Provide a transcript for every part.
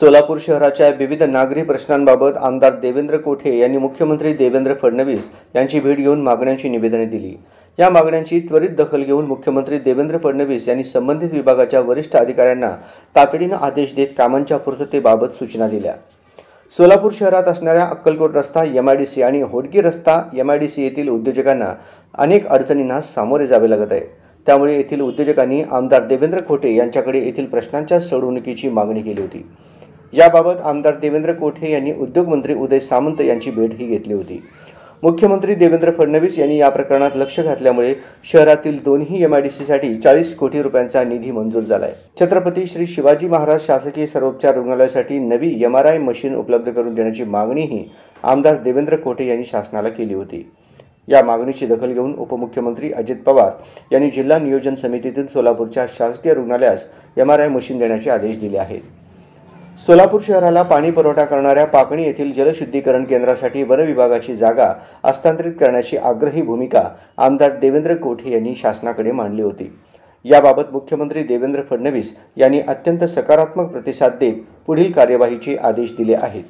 सोलापूर शहराच्या विविध नागरी प्रश्नांबाबत आमदार देवेंद्र कोठे यांनी मुख्यमंत्री देवेंद्र फडणवीस यांची भेट घेऊन मागण्यांची निवेदने दिली। या मागण्यांची त्वरित दखल घेऊन मुख्यमंत्री देवेंद्र फडणवीस यांनी संबंधित विभागाच्या वरिष्ठ अधिकाऱ्यांना तातडीने आदेश देत कामांच्या पूर्ततेबाबत सूचना दिल्या। सोलापूर शहरात असणाऱ्या अक्कलकोट रस्ता, एमआयडीसी आणि होडगी रस्ता एमआयडीसी येथील उद्योजकांना अनेक अडचणींना सामोरे जावे लागत आहे। त्यामुळे येथील उद्योजकांनी आमदार देवेंद्र कोठे यांच्याकडे येथील प्रश्नांच्या सोडवणुकीची मागणी केली होती। याबाबत आमदार देवेंद्र कोठे यांनी उद्योगमंत्री उदय सामंत यांची भेटही घेतली होती। मुख्यमंत्री देवेंद्र फडणवीस यांनी या प्रकरणात लक्ष घातल्यामुळे शहरातील दोन्ही एमआयडीसीसाठी 40 कोटी रुपयांचा निधी मंजूर झाला आहे। छत्रपती श्री शिवाजी महाराज शासकीय सर्वोपचार रुग्णालयासाठी नवी एमआरआय मशीन उपलब्ध करून देण्याची मागणीही आमदार देवेंद्र कोठे यांनी शासनाला केली होती। या मागणीची दखल घेऊन उपमुख्यमंत्री अजित पवार यांनी जिल्हा नियोजन समितीतून सोलापूरच्या शासकीय रुग्णालयास एमआरआय मशीन देण्याचे आदेश दिले आहेत। सोलापूर शहराला पाणी पुरवठा करणाऱ्या पाकणी येथील जलशुद्धीकरण केंद्रासाठी वन विभागाची जागा हस्तांतरित करण्याची आग्रही भूमिका आमदार देवेंद्र कोठे यांनी शासनाकडे मांडली होती। याबाबत मुख्यमंत्री देवेंद्र फडणवीस यांनी अत्यंत सकारात्मक प्रतिसाद देत पुढील कार्यवाहीचे आदेश दिले आहेत।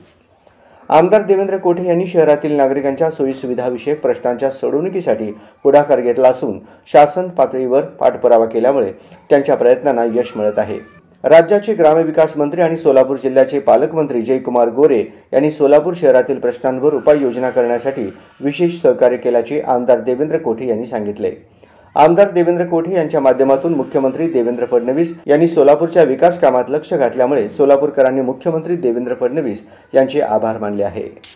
आमदार देवेंद्र कोठे यांनी शहरातील नागरिकांच्या सोयीसुविधाविषयक प्रश्नांच्या सोडवणुकीसाठी पुढाकार घेतला असून शासन पातळीवर पाठपुरावा केल्यामुळे त्यांच्या प्रयत्नांना यश मिळत आहे। राज्याचे ग्रामविकास मंत्री आणि सोलापूर जिल्ह्याचे पालकमंत्री जयकुमार गोरे यांनी सोलापूर शहरातील प्रश्नांवर उपाययोजना करण्यासाठी विशेष सहकार्य केल्याचे आमदार देवेंद्र कोठे यांनी सांगितले। आमदार देवेंद्र कोठे यांच्या माध्यमातून मुख्यमंत्री देवेंद्र फडणवीस यांनी सोलापूरच्या विकास कामात लक्ष घातल्यामुळे सोलापूरकरांनी मुख्यमंत्री देवेंद्र फडणवीस यांचे आभार मानले आहे।